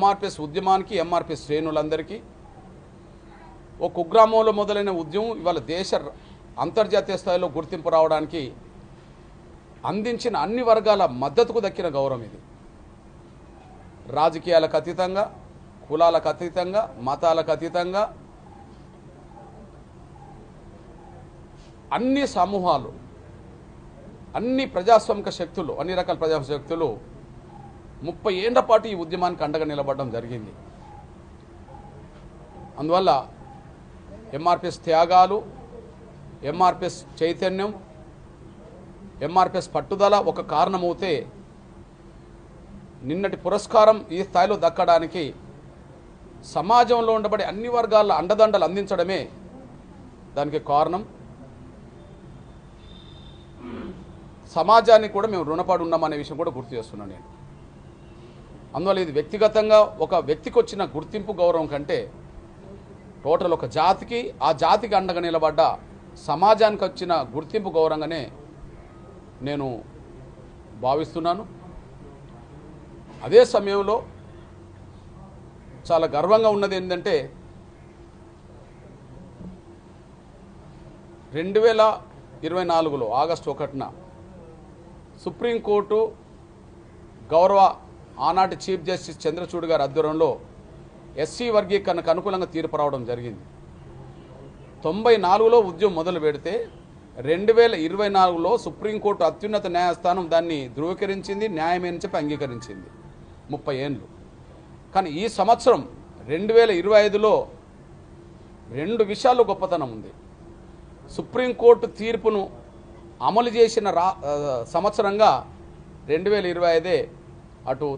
ఎంఆర్పిఎస్ ఉద్యమానికి ఎంఆర్పిఎస్ శ్రేణులందరికీ ఒక కుగ్రామంలో మొదలైన ఉద్యమం ఇవాళ దేశ అంతర్జాతీయ స్థాయిలో గుర్తింపు రావడానికి అందించిన అన్ని వర్గాల మద్దతుకు దక్కిన గౌరవం ఇది. రాజకీయాలకు అతీతంగా, కులాలకు అతీతంగా, మతాలకు అతీతంగా అన్ని సమూహాలు, అన్ని ప్రజాస్వామిక శక్తులు, అన్ని రకాల ప్రజాస్వామిక శక్తులు 30 ఏళ్ల పాటు ఈ ఉద్యమానికి అండగా నిలబడడం జరిగింది. అందువల్ల ఎంఆర్పిఎస్ త్యాగాలు, ఎంఆర్పిఎస్ చైతన్యం, ఎంఆర్పిఎస్ పట్టుదల ఒక కారణమవుతే నిన్నటి పురస్కారం ఈ స్థాయిలో దక్కడానికి సమాజంలో ఉండబడే అన్ని వర్గాల అండదండలు అందించడమే దానికి కారణం. సమాజానికి కూడా మేము రుణపడి ఉన్నామనే విషయం కూడా గుర్తు చేస్తున్నాను నేను. అందువల్ల ఇది వ్యక్తిగతంగా ఒక వ్యక్తికి వచ్చిన గుర్తింపు గౌరవం కంటే టోటల్ ఒక జాతికి, ఆ జాతికి అండగా నిలబడ్డ సమాజానికి వచ్చిన గుర్తింపు గౌరవంగానే నేను భావిస్తున్నాను. అదే సమయంలో చాలా గర్వంగా ఉన్నది ఏంటంటే 2024లో ఆగస్టు 1న సుప్రీంకోర్టు గౌరవ ఆనాటి చీఫ్ జస్టిస్ చంద్రచూడ్ గారి ఆధ్వర్యంలో ఎస్సీ వర్గీకరణకు అనుకూలంగా తీర్పు రావడం జరిగింది. 94లో ఉద్యమం మొదలు పెడితే 2024లో సుప్రీంకోర్టు అత్యున్నత న్యాయస్థానం దాన్ని ధృవీకరించింది, న్యాయమని చెప్పి అంగీకరించింది. 30 ఏళ్ళు. కానీ ఈ సంవత్సరం 2025లో 2 విషయాల్లో గొప్పతనం ఉంది. సుప్రీంకోర్టు తీర్పును అమలు చేసిన సంవత్సరంగా 2025 అటు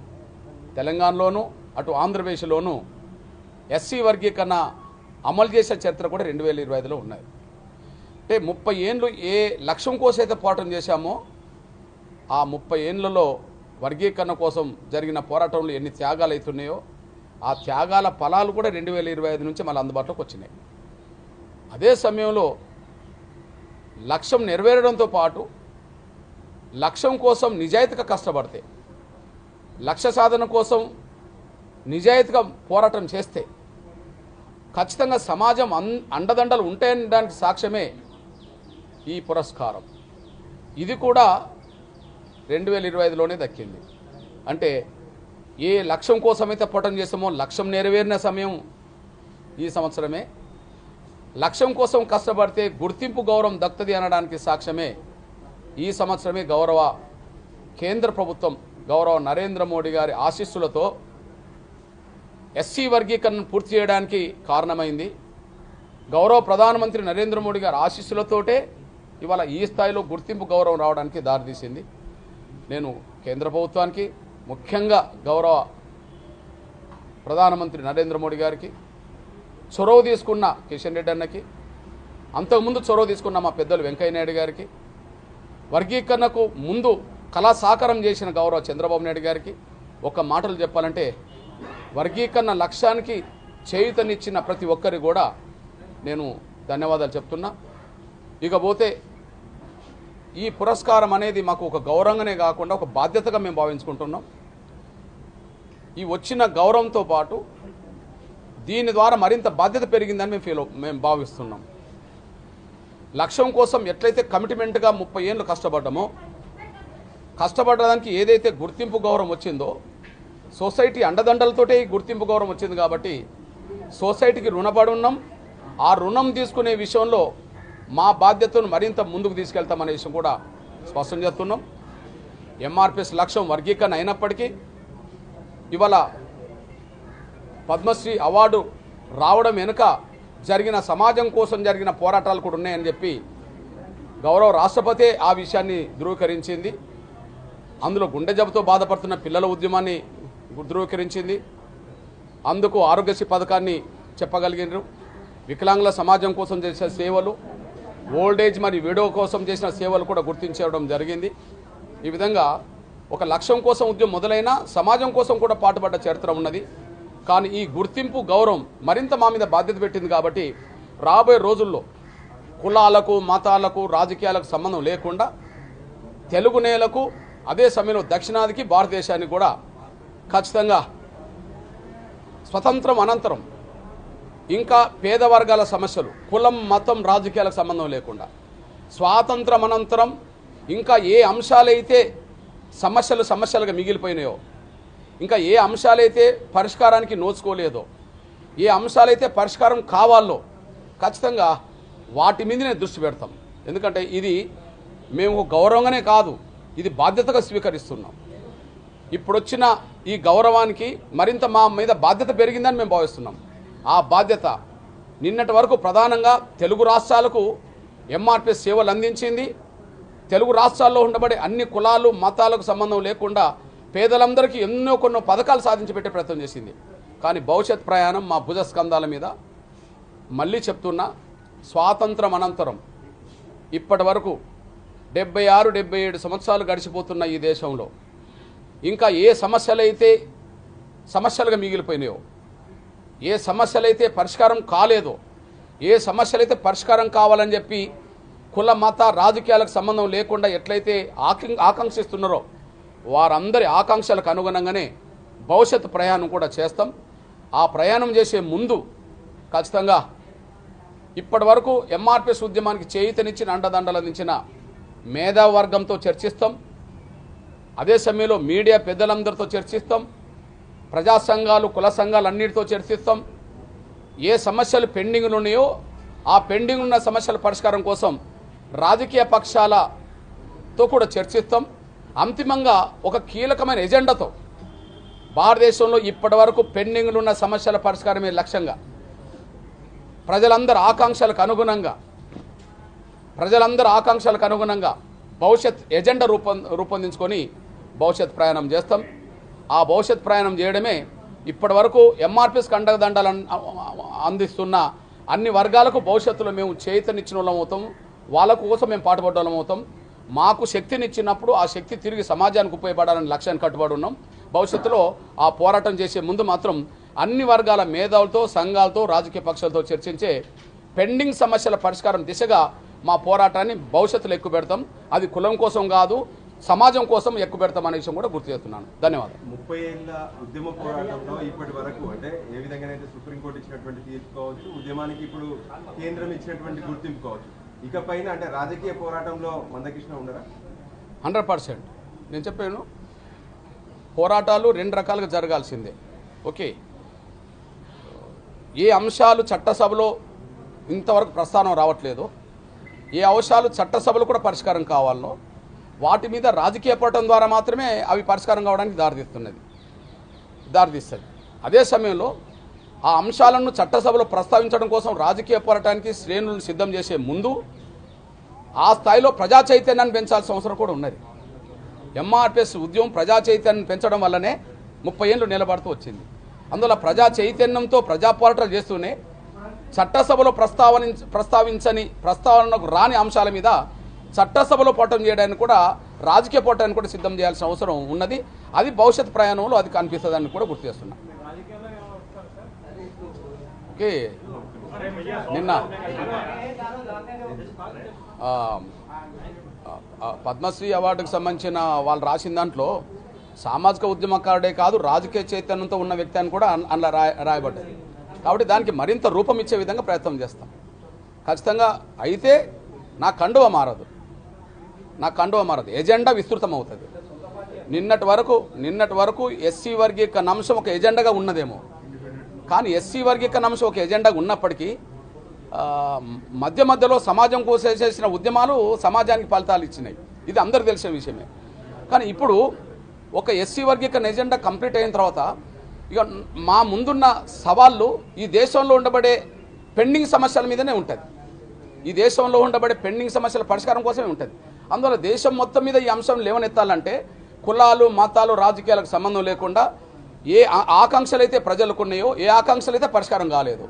తెలంగాణలోనూ అటు ఆంధ్రప్రదేశ్లోనూ ఎస్సీ వర్గీకరణ అమలు చేసే చరిత్ర కూడా 2025లో ఉన్నాయి. అంటే 30 ఏళ్ళు ఏ లక్ష్యం కోసం అయితే పోరాటం చేశామో ఆ 30 ఏళ్లలో వర్గీకరణ కోసం జరిగిన పోరాటంలో ఎన్ని త్యాగాలు అవుతున్నాయో ఆ త్యాగాల ఫలాలు కూడా 2025 నుంచి మళ్ళీ అందుబాటులోకి వచ్చినాయి. అదే సమయంలో లక్ష్యం నెరవేరడంతో పాటు లక్ష్యం కోసం నిజాయితీగా కష్టపడితే, లక్ష్య సాధన కోసం నిజాయితీగా పోరాటం చేస్తే ఖచ్చితంగా సమాజం అండదండలు ఉంటాయనడానికి సాక్ష్యమే ఈ పురస్కారం. ఇది కూడా 2025లోనే దక్కింది. అంటే ఏ లక్ష్యం కోసమైతే పోరాటం చేసామో లక్ష్యం నెరవేరిన సమయం ఈ సంవత్సరమే. లక్ష్యం కోసం కష్టపడితే గుర్తింపు గౌరవం దక్కుతుంది అనడానికి సాక్ష్యమే ఈ సంవత్సరమే గౌరవ కేంద్ర ప్రభుత్వం గౌరవ నరేంద్ర మోడీ గారి ఆశీస్సులతో ఎస్సీ వర్గీకరణను పూర్తి చేయడానికి కారణమైంది. గౌరవ ప్రధానమంత్రి నరేంద్ర మోడీ గారి ఆశీస్సులతోటే ఇవాళ ఈ స్థాయిలో గుర్తింపు గౌరవం రావడానికి దారితీసింది. నేను కేంద్ర ప్రభుత్వానికి, ముఖ్యంగా గౌరవ ప్రధానమంత్రి నరేంద్ర మోడీ గారికి, చొరవ తీసుకున్న కిషన్ రెడ్డి అన్నకి, అంతకుముందు చొరవ తీసుకున్న మా పెద్దలు వెంకయ్య నాయుడు గారికి, వర్గీకరణకు ముందు కళా సాకారం చేసిన గౌరవ చంద్రబాబు నాయుడు గారికి ఒక మాటలు చెప్పాలంటే వర్గీకరణ లక్ష్యానికి చేయూతనిచ్చిన ప్రతి ఒక్కరి కూడా నేను ధన్యవాదాలు చెప్తున్నా. ఇకపోతే ఈ పురస్కారం అనేది మాకు ఒక గౌరవంగానే కాకుండా ఒక బాధ్యతగా మేము భావించుకుంటున్నాం. ఈ వచ్చిన గౌరవంతో పాటు దీని ద్వారా మరింత బాధ్యత పెరిగిందని మేము భావిస్తున్నాం. లక్ష్యం కోసం ఎట్లయితే కమిట్మెంట్గా 30 ఏళ్ళు కష్టపడడానికి ఏదైతే గుర్తింపు గౌరవం వచ్చిందో సొసైటీ అండదండలతోటే ఈ గుర్తింపు గౌరవం వచ్చింది. కాబట్టి సొసైటీకి రుణపడి ఉన్నాం. ఆ రుణం తీసుకునే విషయంలో మా బాధ్యతను మరింత ముందుకు తీసుకెళ్తామనే విషయం కూడా స్పష్టం చేస్తున్నాం. ఎంఆర్పిఎస్ లక్ష్యం వర్గీకరణ అయినప్పటికీ ఇవాళ పద్మశ్రీ అవార్డు రావడం వెనుక జరిగిన సమాజం కోసం జరిగిన పోరాటాలు కూడా ఉన్నాయని చెప్పి గౌరవ రాష్ట్రపతి ఆ విషయాన్ని ధృవీకరించింది. అందులో గుండె జబ్బుతో బాధపడుతున్న పిల్లల ఉద్యమాన్ని ధృవీకరించింది. అందుకు ఆరోగ్యశ్రీ పథకాన్ని చెప్పగలిగినారు. వికలాంగుల సమాజం కోసం చేసిన సేవలు, ఓల్డేజ్ మరియు విడో కోసం చేసిన సేవలు కూడా గుర్తించడం జరిగింది. ఈ విధంగా ఒక లక్ష్యం కోసం ఉద్యమం మొదలైన సమాజం కోసం కూడా పాటుపడ్డ చరిత్ర ఉన్నది. కానీ ఈ గుర్తింపు గౌరవం మరింత మా మీద బాధ్యత పెట్టింది. కాబట్టి రాబోయే రోజుల్లో కులాలకు, మతాలకు, రాజకీయాలకు సంబంధం లేకుండా తెలుగు నేలకు అదే సమయంలో దక్షిణాదికి భారతదేశానికి కూడా ఖచ్చితంగా స్వతంత్రం అనంతరం ఇంకా పేద వర్గాల సమస్యలు, కులం మతం రాజకీయాలకు సంబంధం లేకుండా స్వాతంత్రం అనంతరం ఇంకా ఏ అంశాలైతే సమస్యలుగా మిగిలిపోయినాయో, ఇంకా ఏ అంశాలైతే పరిష్కారానికి నోచుకోలేదో, ఏ అంశాలైతే పరిష్కారం కావాలో ఖచ్చితంగా వాటి మీదనే దృష్టి పెడతాం. ఎందుకంటే ఇది మేము గౌరవంగానే కాదు, ఇది బాధ్యతగా స్వీకరిస్తున్నాం. ఇప్పుడొచ్చిన ఈ గౌరవానికి మరింత మా మీద బాధ్యత పెరిగిందని మేము భావిస్తున్నాం. ఆ బాధ్యత నిన్నటి వరకు ప్రధానంగా తెలుగు రాష్ట్రాలకు ఎంఆర్పిఎస్ సేవలు అందించింది. తెలుగు రాష్ట్రాల్లో ఉండబడే అన్ని కులాలు మతాలకు సంబంధం లేకుండా పేదలందరికీ కొన్ని పథకాలు సాధించి పెట్టే ప్రయత్నం చేసింది. కానీ భవిష్యత్ ప్రయాణం మా భుజస్కంధాల మీద. మళ్ళీ చెప్తున్నా, స్వాతంత్రం అనంతరం ఇప్పటి వరకు 76-77 సంవత్సరాలు గడిచిపోతున్న ఈ దేశంలో ఇంకా ఏ సమస్యలుగా మిగిలిపోయినాయో, ఏ సమస్యలైతే పరిష్కారం కాలేదో, ఏ సమస్యలైతే పరిష్కారం కావాలని చెప్పి కుల మత రాజకీయాలకు సంబంధం లేకుండా ఎట్లయితే ఆకాంక్షిస్తున్నారో వారందరి ఆకాంక్షలకు అనుగుణంగానే భవిష్యత్తు ప్రయాణం కూడా చేస్తాం. ఆ ప్రయాణం చేసే ముందు ఖచ్చితంగా ఇప్పటి వరకు ఎంఆర్పిఎస్ ఉద్యమానికి చేయూతనిచ్చిన అండదండలు అందించిన మేధావర్గంతో చర్చిస్తాం. అదే సమయంలో మీడియా పెద్దలందరితో చర్చిస్తాం. ప్రజా సంఘాలు, కుల సంఘాలు అన్నిటితో చర్చిస్తాం. ఏ సమస్యలు పెండింగ్లు ఉన్నాయో ఆ పెండింగ్ ఉన్న సమస్యల పరిష్కారం కోసం రాజకీయ పక్షాలతో కూడా చర్చిస్తాం. అంతిమంగా ఒక కీలకమైన ఎజెండాతో భారతదేశంలో ఇప్పటి వరకు పెండింగ్లు ఉన్న సమస్యల పరిష్కారమే లక్ష్యంగా ప్రజలందరి ఆకాంక్షలకు అనుగుణంగా భవిష్యత్ ఎజెండా రూపొందించుకొని భవిష్యత్ ప్రయాణం చేస్తాం. ఆ భవిష్యత్ ప్రయాణం చేయడమే ఇప్పటి వరకు ఎంఆర్పిఎస్ అండదండలు అందిస్తున్న అన్ని వర్గాలకు భవిష్యత్తులో మేము చేతనిచ్చిన వాళ్ళం అవుతాం. వాళ్ళ కోసం మేము పాటుపడ్డ వాళ్ళం అవుతాం. మాకు శక్తినిచ్చినప్పుడు ఆ శక్తి తిరిగి సమాజానికి ఉపయోగపడాలని లక్ష్యాన్ని కట్టుబడి ఉన్నాం. భవిష్యత్తులో ఆ పోరాటం చేసే ముందు మాత్రం అన్ని వర్గాల మేధావులతో, సంఘాలతో, రాజకీయ పక్షాలతో చర్చించే పెండింగ్ సమస్యల పరిష్కారం దిశగా మా పోరాటాన్ని భవిష్యత్తులో ఎక్కువ పెడతాం. అది కులం కోసం కాదు, సమాజం కోసం ఎక్కువ పెడతాం అనే విషయం కూడా గుర్తు చేస్తున్నాను. ధన్యవాదాలు. 30 ఏళ్ల ఉద్యమ పోరాటంలో ఇప్పటి వరకు అంటే ఏ విధంగానైతే సుప్రీంకోర్టు ఇచ్చినటువంటి తీర్పు కావచ్చు, ఉద్యమానికి ఇప్పుడు కేంద్రం ఇచ్చినటువంటి గుర్తింపు కావచ్చు, ఇకపైన అంటే రాజకీయ పోరాటంలో మందకృష్ణ ఉండరా? 100% నేను చెప్పాను. పోరాటాలు 2 రకాలుగా జరగాల్సిందే. ఓకే, ఏ అంశాలు చట్టసభలో ఇంతవరకు ప్రస్థానం రావట్లేదో, ఏ అంశాలు చట్టసభలో కూడా పరిష్కారం కావాలనో వాటి మీద రాజకీయ పోరాటం ద్వారా మాత్రమే అవి పరిష్కారం కావడానికి దారితీస్తుంది. అదే సమయంలో ఆ అంశాలను చట్టసభలో ప్రస్తావించడం కోసం రాజకీయ పోరాటానికి శ్రేణులను సిద్ధం చేసే ముందు ఆ స్థాయిలో ప్రజా చైతన్యాన్ని పెంచాల్సిన అవసరం కూడా ఉన్నది. ఎంఆర్పిఎస్ ఉద్యమం ప్రజా చైతన్యాన్ని పెంచడం వల్లనే 30 ఏళ్ళు నిలబడుతూ వచ్చింది. అందువల్ల ప్రజా చైతన్యంతో ప్రజా పోరాటాలు చేస్తూనే చట్టసభలో ప్రస్తావనకు రాని అంశాల మీద చట్టసభలో పోరాటం చేయడానికి కూడా, రాజకీయ పోరాటాన్ని కూడా సిద్ధం చేయాల్సిన అవసరం ఉన్నది. అది భవిష్యత్ ప్రయాణంలో అది కనిపిస్తుందని కూడా గుర్తు చేస్తున్నా. ఓకే, నిన్న పద్మశ్రీ అవార్డుకు సంబంధించిన వాళ్ళు రాసిన దాంట్లో సామాజిక ఉద్యమకారుడే కాదు, రాజకీయ చైతన్యంతో ఉన్న వ్యక్తి అని కూడా అందులో రాయబడ్డది. కాబట్టి దానికి మరింత రూపం ఇచ్చే విధంగా ప్రయత్నం చేస్తాం ఖచ్చితంగా. అయితే నా కండువ మారదు, ఎజెండా విస్తృతం అవుతుంది. నిన్నటి వరకు ఎస్సీ వర్గీకరణ అంశం ఒక ఎజెండాగా ఉన్నదేమో, కానీ ఎస్సీ వర్గీకరణ అంశం ఒక ఎజెండాగా ఉన్నప్పటికీ మధ్యలో సమాజం కోసం చేసిన ఉద్యమాలు సమాజానికి ఫలితాలు ఇచ్చినాయి. ఇది అందరికీ తెలిసిన విషయమే. కానీ ఇప్పుడు ఒక ఎస్సీ వర్గీకరణ ఎజెండా కంప్లీట్ అయిన తర్వాత ఇక మా ముందున్న సవాళ్ళు ఈ దేశంలో ఉండబడే పెండింగ్ సమస్యల మీదనే ఉంటుంది. ఈ దేశంలో ఉండబడే పెండింగ్ సమస్యల పరిష్కారం కోసమే ఉంటుంది. అందువల్ల దేశం మొత్తం మీద ఈ అంశం లేవనెత్తాలంటే కులాలు, మతాలు, రాజకీయాలకు సంబంధం లేకుండా ఏ ఆకాంక్షలు అయితే ప్రజలకు ఉన్నాయో, ఏ ఆకాంక్షలు అయితే పరిష్కారం కాలేదు,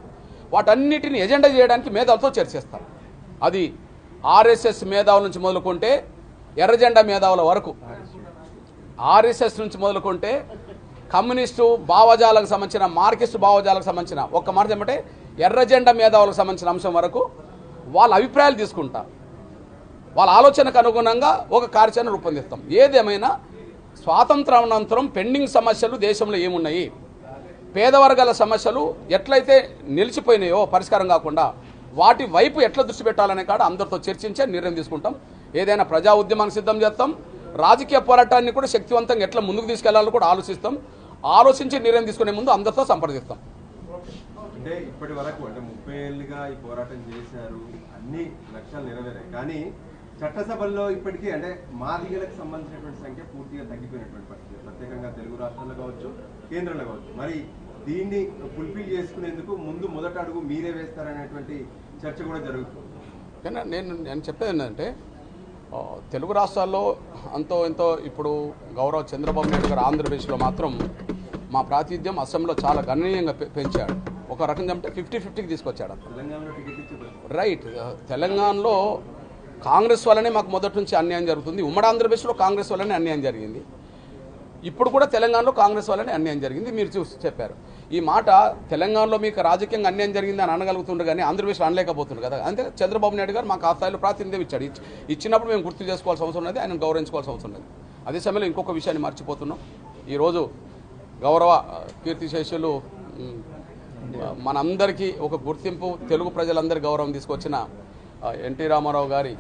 వాటన్నిటిని ఎజెండా చేయడానికి మేధావులతో చర్చిస్తారు. అది ఆర్ఎస్ఎస్ మేధావుల నుంచి మొదలుకుంటే ఎర్రజెండా మేధావుల వరకు, ఆర్ఎస్ఎస్ నుంచి మొదలుకుంటే కమ్యూనిస్టు భావజాలకు సంబంధించిన, మార్కిస్టు భావజాలకు సంబంధించిన, ఒక్క మాట ఏమంటే ఎర్రజెండా మేధావులకు సంబంధించిన అంశం వరకు వాళ్ళ అభిప్రాయాలు తీసుకుంటారు. వాళ్ళ ఆలోచనకు అనుగుణంగా ఒక కార్యాచరణ రూపొందిస్తాం. ఏదేమైనా స్వాతంత్రానంతరం పెండింగ్ సమస్యలు దేశంలో ఏమున్నాయి, పేదవర్గాల సమస్యలు ఎట్లయితే నిలిచిపోయినాయో పరిష్కారం కాకుండా వాటి వైపు ఎట్లా దృష్టి పెట్టాలనే కాడ అందరితో చర్చించే నిర్ణయం తీసుకుంటాం. ఏదైనా ప్రజా ఉద్యమానికి సిద్ధం చేస్తాం. రాజకీయ పోరాటాన్ని కూడా శక్తివంతంగా ఎట్లా ముందుకు తీసుకెళ్లాలని కూడా ఆలోచిస్తాం. ఆలోచించి నిర్ణయం తీసుకునే ముందు అందరితో సంప్రదిస్తాం. అంటే ఇప్పటి వరకు అంటే 30 ఏళ్ళుగా ఈ పోరాటం చేశారు, అన్ని లక్ష్యాలు నెరవేరాయి. కానీ చట్టసభల్లో ఇప్పటికీ అంటే మాదిగలకు సంబంధించినటువంటి సంఖ్య పూర్తిగా తగ్గిపోయినటువంటి పరిస్థితి, ప్రత్యేకంగా తెలుగు రాష్ట్రాల్లో కావచ్చు, కేంద్రంలో కావచ్చు. మరి దీన్ని ఫుల్ఫిల్ చేసుకునేందుకు మొదట అడుగు మీరే వేస్తారనేటువంటి చర్చ కూడా జరుగుతుంది. కానీ నేను చెప్పేది ఏంటంటే తెలుగు రాష్ట్రాల్లో అంతో ఎంతో ఇప్పుడు గౌరవ చంద్రబాబు నాయుడు గారు ఆంధ్రప్రదేశ్లో మాత్రం మా ప్రాతినిధ్యం అసెంబ్లీలో చాలా గణనీయంగా పెంచాడు. ఒక రకంగా చెప్తే 50-50కి తీసుకొచ్చాడు. తెలంగాణలో టికెట్ ఇచ్చే రైట్. తెలంగాణలో కాంగ్రెస్ వల్లనే మాకు మొదటి నుంచి అన్యాయం జరుగుతుంది. ఉమ్మడి ఆంధ్రప్రదేశ్లో కాంగ్రెస్ వల్లనే అన్యాయం జరిగింది. ఇప్పుడు కూడా తెలంగాణలో కాంగ్రెస్ వల్లనే అన్యాయం జరిగింది. మీరు చూసి చెప్పారు ఈ మాట. తెలంగాణలో మీకు రాజకీయంగా అన్యాయం జరిగింది అని అనగలుగుతుండ్రు, కానీ ఆంధ్రప్రదేశ్లో అనలేకపోతుండ్రు కదా. అంతే చంద్రబాబు నాయుడు గారు మాకు ఆ స్థాయిలో ప్రాతినిధ్యం ఇచ్చాడు. ఇచ్చినప్పుడు మేము గుర్తు చేసుకోవాల్సిన అవసరం ఉన్నది, ఆయన గౌరవించుకోవాల్సిన అవసరం ఉన్నది. అదే సమయంలో ఇంకొక విషయాన్ని మర్చిపోతున్నాం. ఈరోజు గౌరవ కీర్తిశేషులు మనందరికీ ఒక గుర్తింపు, తెలుగు ప్రజలందరి గౌరవం తీసుకొచ్చిన ఎన్టీ రామారావు గారి